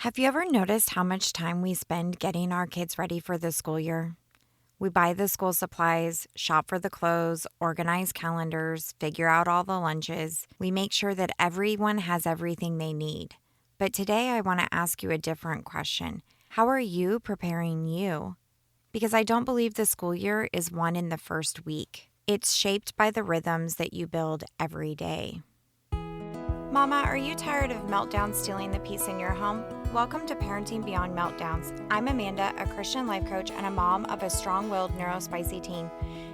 Have you ever noticed how much time we spend getting our kids ready for the school year? We buy the school supplies, shop for the clothes, organize calendars, figure out all the lunches. We make sure that everyone has everything they need. But today I want to ask you a different question. How are you preparing you? Because I don't believe the school year is won in the first week. It's shaped by the rhythms that you build every day. Mama, are you tired of meltdowns stealing the peace in your home? Welcome to Parenting Beyond Meltdowns. I'm Amanda, a Christian life coach and a mom of a strong-willed neurospicy teen.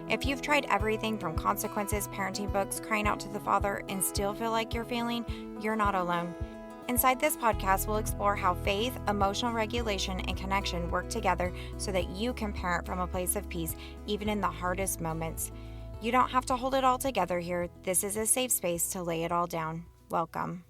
If you've tried everything from consequences, parenting books, crying out to the Father, and still feel like you're failing, you're not alone. Inside this podcast, we'll explore how faith, emotional regulation, and connection work together so that you can parent from a place of peace, even in the hardest moments. You don't have to hold it all together here. This is a safe space to lay it all down. Welcome.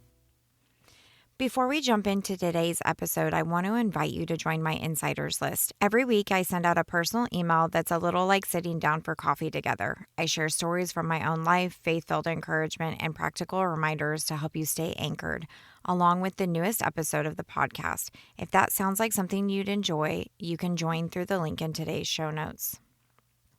Before we jump into today's episode, I want to invite you to join my insiders list. Every week, I send out a personal email that's a little like sitting down for coffee together. I share stories from my own life, faith-filled encouragement, and practical reminders to help you stay anchored, along with the newest episode of the podcast. If that sounds like something you'd enjoy, you can join through the link in today's show notes.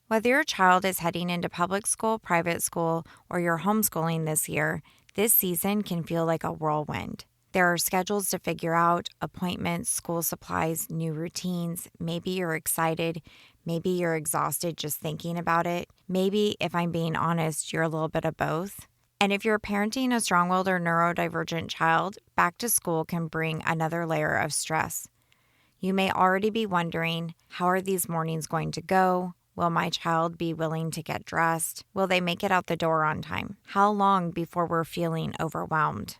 Whether your child is heading into public school, private school, or you're homeschooling this year, this season can feel like a whirlwind. There are schedules to figure out, appointments, school supplies, new routines. Maybe you're excited. Maybe you're exhausted just thinking about it. Maybe, if I'm being honest, you're a little bit of both. And if you're parenting a strong-willed or neurodivergent child, back to school can bring another layer of stress. You may already be wondering, how are these mornings going to go? Will my child be willing to get dressed? Will they make it out the door on time? How long before we're feeling overwhelmed?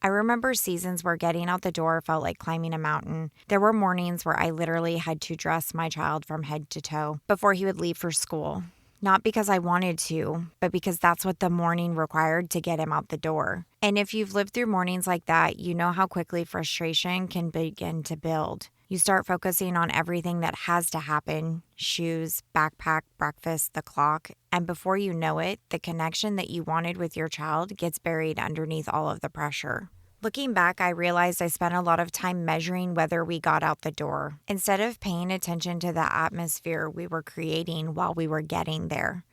I remember seasons where getting out the door felt like climbing a mountain. There were mornings where I literally had to dress my child from head to toe before he would leave for school. Not because I wanted to, but because that's what the morning required to get him out the door. And if you've lived through mornings like that, you know how quickly frustration can begin to build. You start focusing on everything that has to happen: shoes, backpack, breakfast, the clock. And before you know it, the connection that you wanted with your child gets buried underneath all of the pressure. Looking back, I realized I spent a lot of time measuring whether we got out the door, instead of paying attention to the atmosphere we were creating while we were getting there.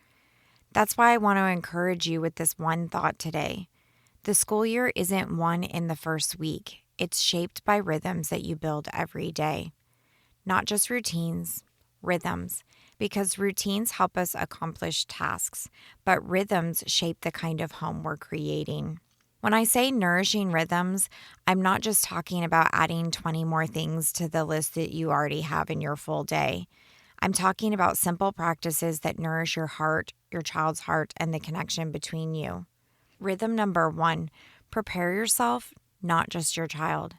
That's why I want to encourage you with this one thought today. The school year isn't won in the first week. It's shaped by rhythms that you build every day. Not just routines, rhythms, because routines help us accomplish tasks, but rhythms shape the kind of home we're creating. When I say nourishing rhythms, I'm not just talking about adding 20 more things to the list that you already have in your full day. I'm talking about simple practices that nourish your heart, your child's heart, and the connection between you. Rhythm number 1, prepare yourself, not just your child.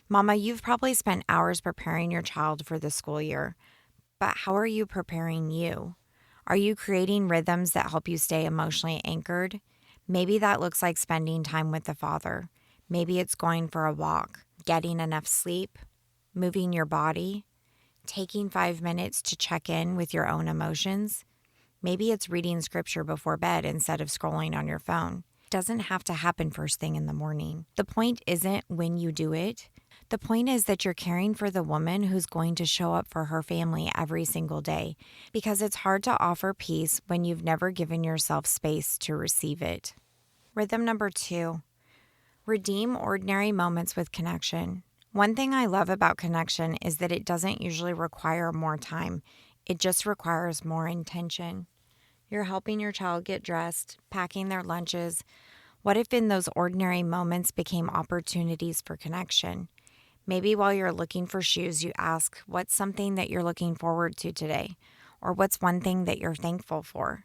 Mama, you've probably spent hours preparing your child for the school year, but how are you preparing you? Are you creating rhythms that help you stay emotionally anchored? Maybe that looks like spending time with the Father. Maybe it's going for a walk, getting enough sleep, moving your body, taking 5 minutes to check in with your own emotions. Maybe it's reading scripture before bed instead of scrolling on your phone. It doesn't have to happen first thing in the morning. The point isn't when you do it. The point is that you're caring for the woman who's going to show up for her family every single day, because it's hard to offer peace when you've never given yourself space to receive it. Rhythm number 2, redeem ordinary moments with connection. One thing I love about connection is that it doesn't usually require more time. It just requires more intention. You're helping your child get dressed, packing their lunches. What if in those ordinary moments became opportunities for connection? Maybe while you're looking for shoes, you ask, what's something that you're looking forward to today? Or what's one thing that you're thankful for?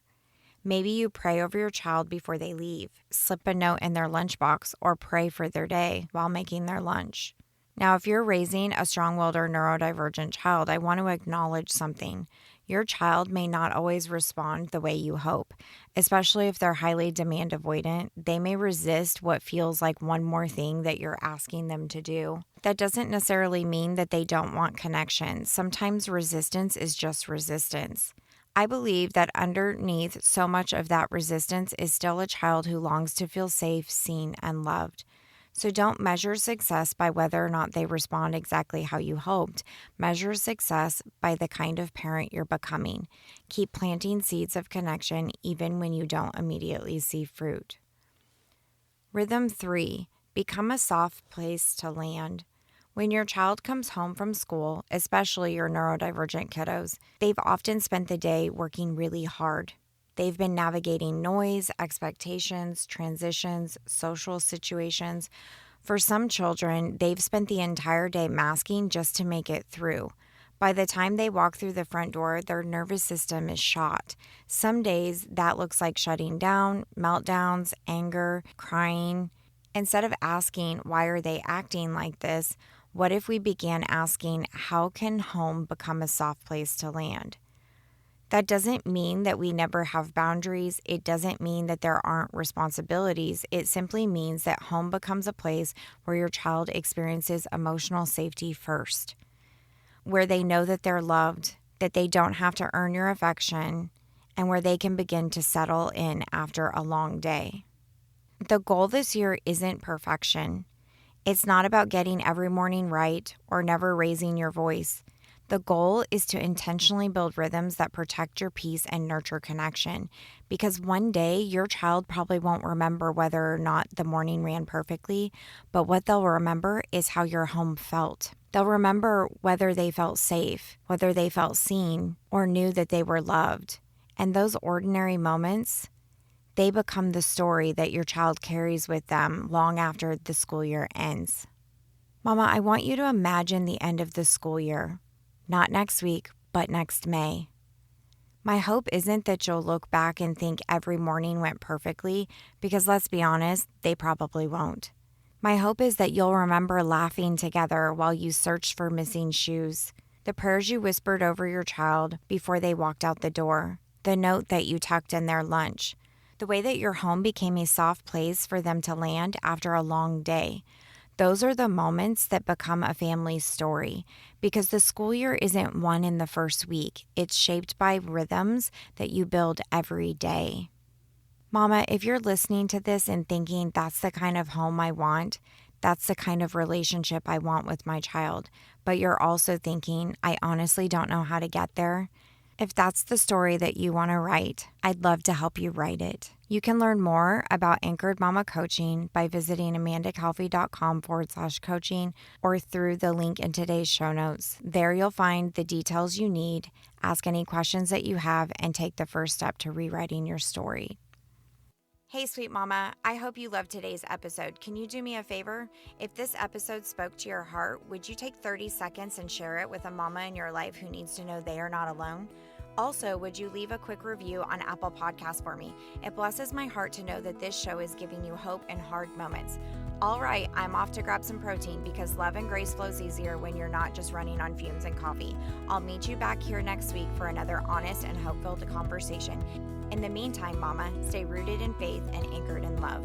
Maybe you pray over your child before they leave, slip a note in their lunchbox, or pray for their day while making their lunch. Now, if you're raising a strong-willed or neurodivergent child, I want to acknowledge something. Your child may not always respond the way you hope, especially if they're highly demand avoidant. They may resist what feels like one more thing that you're asking them to do. That doesn't necessarily mean that they don't want connection. Sometimes resistance is just resistance. I believe that underneath so much of that resistance is still a child who longs to feel safe, seen, and loved. So don't measure success by whether or not they respond exactly how you hoped. Measure success by the kind of parent you're becoming. Keep planting seeds of connection even when you don't immediately see fruit. Rhythm 3, become a soft place to land. When your child comes home from school, especially your neurodivergent kiddos, they've often spent the day working really hard. They've been navigating noise, expectations, transitions, social situations. For some children, they've spent the entire day masking just to make it through. By the time they walk through the front door, their nervous system is shot. Some days that looks like shutting down, meltdowns, anger, crying. Instead of asking, why are they acting like this? What if we began asking, how can home become a soft place to land? That doesn't mean that we never have boundaries. It doesn't mean that there aren't responsibilities. It simply means that home becomes a place where your child experiences emotional safety first, where they know that they're loved, that they don't have to earn your affection, and where they can begin to settle in after a long day. The goal this year isn't perfection. It's not about getting every morning right or never raising your voice. The goal is to intentionally build rhythms that protect your peace and nurture connection, because one day your child probably won't remember whether or not the morning ran perfectly, but what they'll remember is how your home felt. They'll remember whether they felt safe, whether they felt seen, or knew that they were loved. And those ordinary moments, they become the story that your child carries with them long after the school year ends. Mama, I want you to imagine the end of the school year. Not next week, but next May. My hope isn't that you'll look back and think every morning went perfectly, because let's be honest, they probably won't. My hope is that you'll remember laughing together while you searched for missing shoes, the prayers you whispered over your child before they walked out the door, the note that you tucked in their lunch, the way that your home became a soft place for them to land after a long day. Those are the moments that become a family's story, because the school year isn't won in the first week. It's shaped by rhythms that you build every day. Mama, if you're listening to this and thinking that's the kind of home I want, that's the kind of relationship I want with my child, but you're also thinking, I honestly don't know how to get there. If that's the story that you want to write, I'd love to help you write it. You can learn more about Anchored Mama Coaching by visiting amandacalfee.com/coaching or through the link in today's show notes. There you'll find the details you need, ask any questions that you have, and take the first step to rewriting your story. Hey, sweet mama, I hope you loved today's episode. Can you do me a favor? If this episode spoke to your heart, would you take 30 seconds and share it with a mama in your life who needs to know they are not alone? Also, would you leave a quick review on Apple Podcasts for me? It blesses my heart to know that this show is giving you hope in hard moments. All right, I'm off to grab some protein because love and grace flows easier when you're not just running on fumes and coffee. I'll meet you back here next week for another honest and hope-filled conversation. In the meantime, Mama, stay rooted in faith and anchored in love.